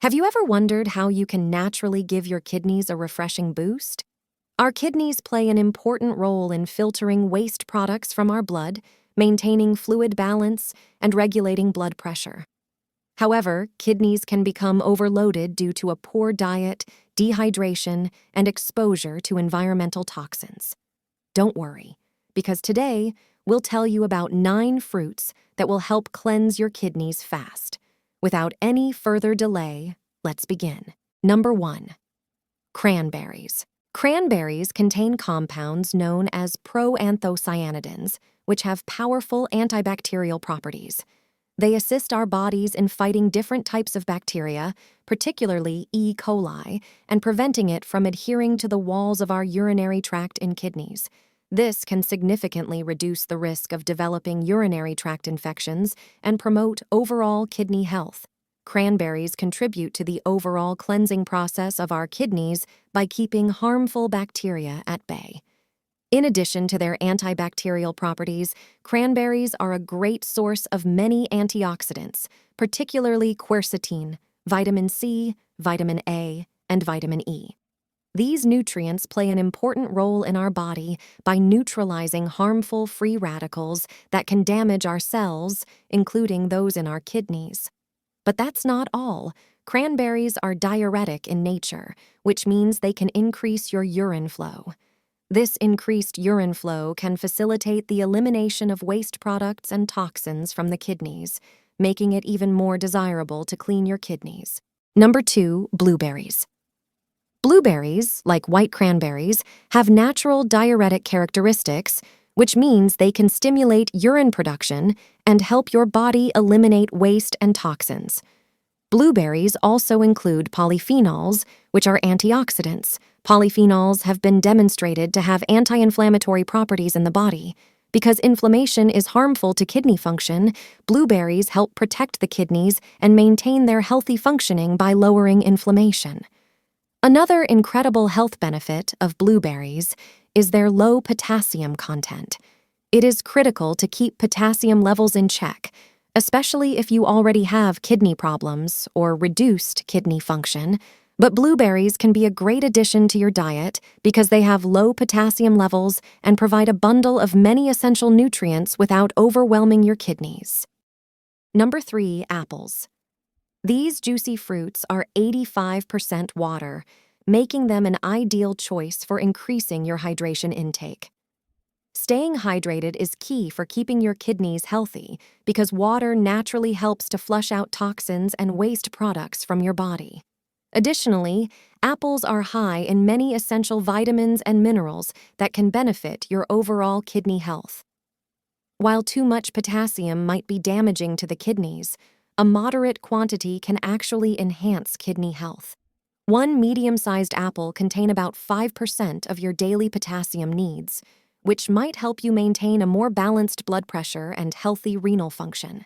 Have you ever wondered how you can naturally give your kidneys a refreshing boost? Our kidneys play an important role in filtering waste products from our blood, maintaining fluid balance, and regulating blood pressure. However, kidneys can become overloaded due to a poor diet, dehydration, and exposure to environmental toxins. Don't worry, because today we'll tell you about 9 fruits that will help cleanse your kidneys fast. Without any further delay, let's begin. Number 1. Cranberries. Cranberries contain compounds known as proanthocyanidins, which have powerful antibacterial properties. They assist our bodies in fighting different types of bacteria, particularly E. coli, and preventing it from adhering to the walls of our urinary tract and kidneys. This can significantly reduce the risk of developing urinary tract infections and promote overall kidney health. Cranberries contribute to the overall cleansing process of our kidneys by keeping harmful bacteria at bay. In addition to their antibacterial properties, cranberries are a great source of many antioxidants, particularly quercetin, vitamin C, vitamin A, and vitamin E. These nutrients play an important role in our body by neutralizing harmful free radicals that can damage our cells, including those in our kidneys. But that's not all. Cranberries are diuretic in nature, which means they can increase your urine flow. This increased urine flow can facilitate the elimination of waste products and toxins from the kidneys, making it even more desirable to clean your kidneys. Number 2, blueberries. Blueberries, like white cranberries, have natural diuretic characteristics, which means they can stimulate urine production and help your body eliminate waste and toxins. Blueberries also include polyphenols, which are antioxidants. Polyphenols have been demonstrated to have anti-inflammatory properties in the body. Because inflammation is harmful to kidney function, blueberries help protect the kidneys and maintain their healthy functioning by lowering inflammation. Another incredible health benefit of blueberries is their low potassium content. It is critical to keep potassium levels in check, especially if you already have kidney problems or reduced kidney function. But blueberries can be a great addition to your diet because they have low potassium levels and provide a bundle of many essential nutrients without overwhelming your kidneys. Number 3, apples. These juicy fruits are 85% water, making them an ideal choice for increasing your hydration intake. Staying hydrated is key for keeping your kidneys healthy because water naturally helps to flush out toxins and waste products from your body. Additionally, apples are high in many essential vitamins and minerals that can benefit your overall kidney health. While too much potassium might be damaging to the kidneys, a moderate quantity can actually enhance kidney health. One medium-sized apple contains about 5% of your daily potassium needs, which might help you maintain a more balanced blood pressure and healthy renal function.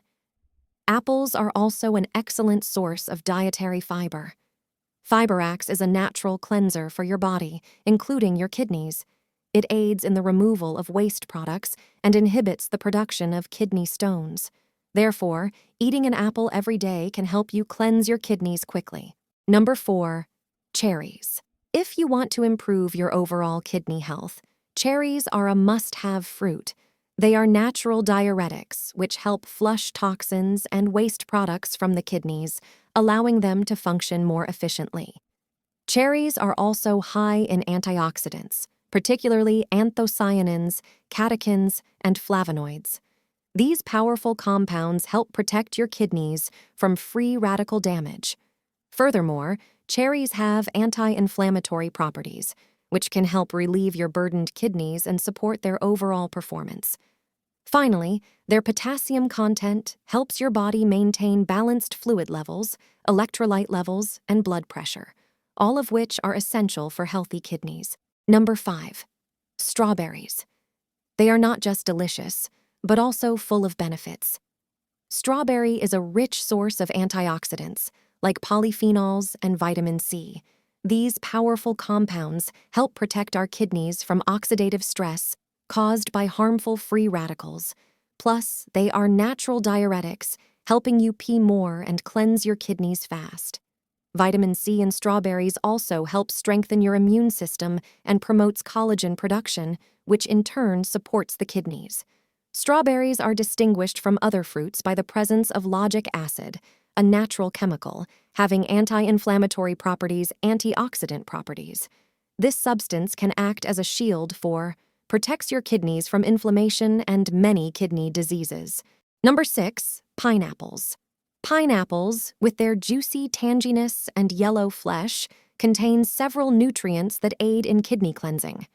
Apples are also an excellent source of dietary fiber. Fiber acts as a natural cleanser for your body, including your kidneys. It aids in the removal of waste products and inhibits the production of kidney stones. Therefore, eating an apple every day can help you cleanse your kidneys quickly. Number 4, cherries. If you want to improve your overall kidney health, cherries are a must-have fruit. They are natural diuretics, which help flush toxins and waste products from the kidneys, allowing them to function more efficiently. Cherries are also high in antioxidants, particularly anthocyanins, catechins, and flavonoids. These powerful compounds help protect your kidneys from free radical damage. Furthermore, cherries have anti-inflammatory properties, which can help relieve your burdened kidneys and support their overall performance. Finally, their potassium content helps your body maintain balanced fluid levels, electrolyte levels, and blood pressure, all of which are essential for healthy kidneys. Number 5, strawberries. They are not just delicious, but also full of benefits. Strawberry is a rich source of antioxidants, like polyphenols and vitamin C. These powerful compounds help protect our kidneys from oxidative stress caused by harmful free radicals. Plus, they are natural diuretics, helping you pee more and cleanse your kidneys fast. Vitamin C in strawberries also helps strengthen your immune system and promotes collagen production, which in turn supports the kidneys. Strawberries are distinguished from other fruits by the presence of lauric acid, a natural chemical, having anti-inflammatory properties, antioxidant properties. This substance can act as a shield protects your kidneys from inflammation and many kidney diseases. Number 6, pineapples. Pineapples, with their juicy tanginess and yellow flesh, contain several nutrients that aid in kidney cleansing.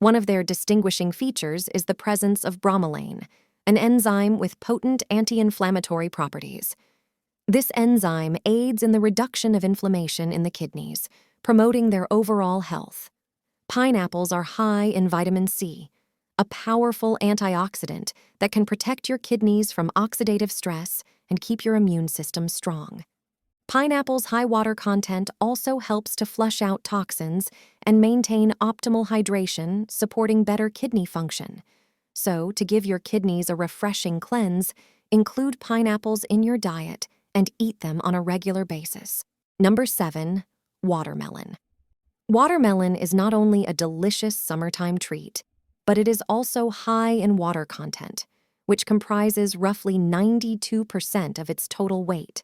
One of their distinguishing features is the presence of bromelain, an enzyme with potent anti-inflammatory properties. This enzyme aids in the reduction of inflammation in the kidneys, promoting their overall health. Pineapples are high in vitamin C, a powerful antioxidant that can protect your kidneys from oxidative stress and keep your immune system strong. Pineapple's high water content also helps to flush out toxins and maintain optimal hydration, supporting better kidney function. So, to give your kidneys a refreshing cleanse, include pineapples in your diet and eat them on a regular basis. Number 7, watermelon. Watermelon is not only a delicious summertime treat, but it is also high in water content, which comprises roughly 92% of its total weight.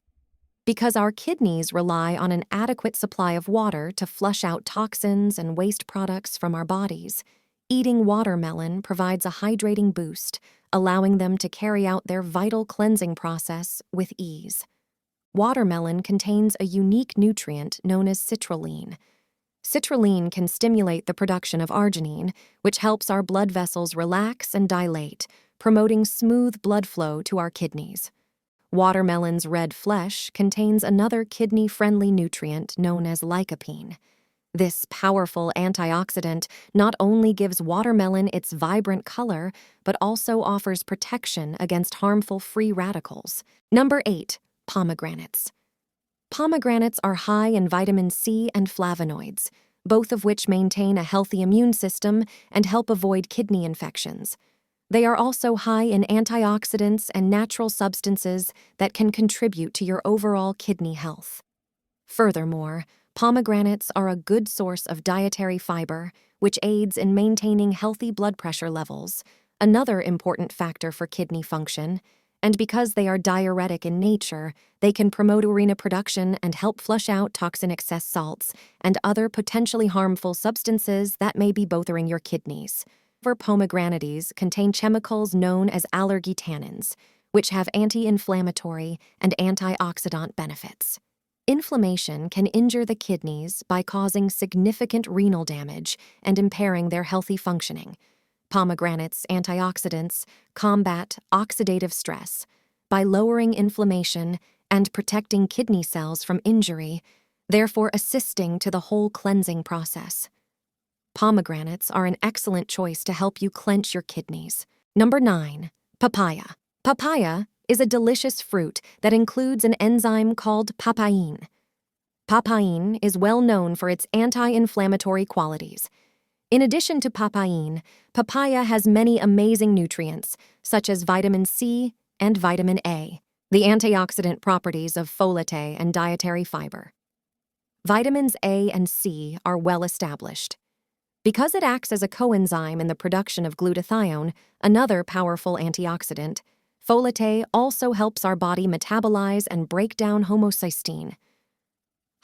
Because our kidneys rely on an adequate supply of water to flush out toxins and waste products from our bodies, eating watermelon provides a hydrating boost, allowing them to carry out their vital cleansing process with ease. Watermelon contains a unique nutrient known as citrulline. Citrulline can stimulate the production of arginine, which helps our blood vessels relax and dilate, promoting smooth blood flow to our kidneys. Watermelon's red flesh contains another kidney-friendly nutrient known as lycopene. This powerful antioxidant not only gives watermelon its vibrant color, but also offers protection against harmful free radicals. Number 8, pomegranates. Pomegranates are high in vitamin C and flavonoids, both of which maintain a healthy immune system and help avoid kidney infections. They are also high in antioxidants and natural substances that can contribute to your overall kidney health. Furthermore, pomegranates are a good source of dietary fiber, which aids in maintaining healthy blood pressure levels, another important factor for kidney function. And because they are diuretic in nature, they can promote urine production and help flush out toxin excess salts and other potentially harmful substances that may be bothering your kidneys. Pomegranates contain chemicals known as allergy tannins, which have anti-inflammatory and antioxidant benefits. Inflammation can injure the kidneys by causing significant renal damage and impairing their healthy functioning. Pomegranates' antioxidants combat oxidative stress by lowering inflammation and protecting kidney cells from injury, therefore assisting to the whole cleansing process. Pomegranates are an excellent choice to help you cleanse your kidneys. Number 9, papaya. Papaya is a delicious fruit that includes an enzyme called papain. Papain is well known for its anti-inflammatory qualities. In addition to papain, papaya has many amazing nutrients, such as vitamin C and vitamin A, the antioxidant properties of folate and dietary fiber. Vitamins A and C are well established. Because it acts as a coenzyme in the production of glutathione, another powerful antioxidant, folate also helps our body metabolize and break down homocysteine.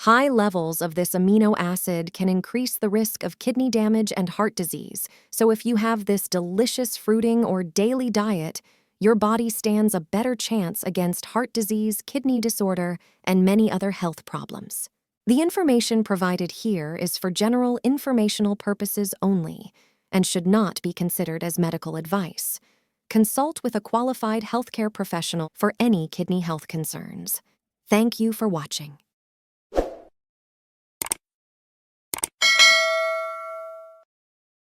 High levels of this amino acid can increase the risk of kidney damage and heart disease, so if you have this delicious fruiting or daily diet, your body stands a better chance against heart disease, kidney disorder, and many other health problems. The information provided here is for general informational purposes only and should not be considered as medical advice. Consult with a qualified healthcare professional for any kidney health concerns. Thank you for watching.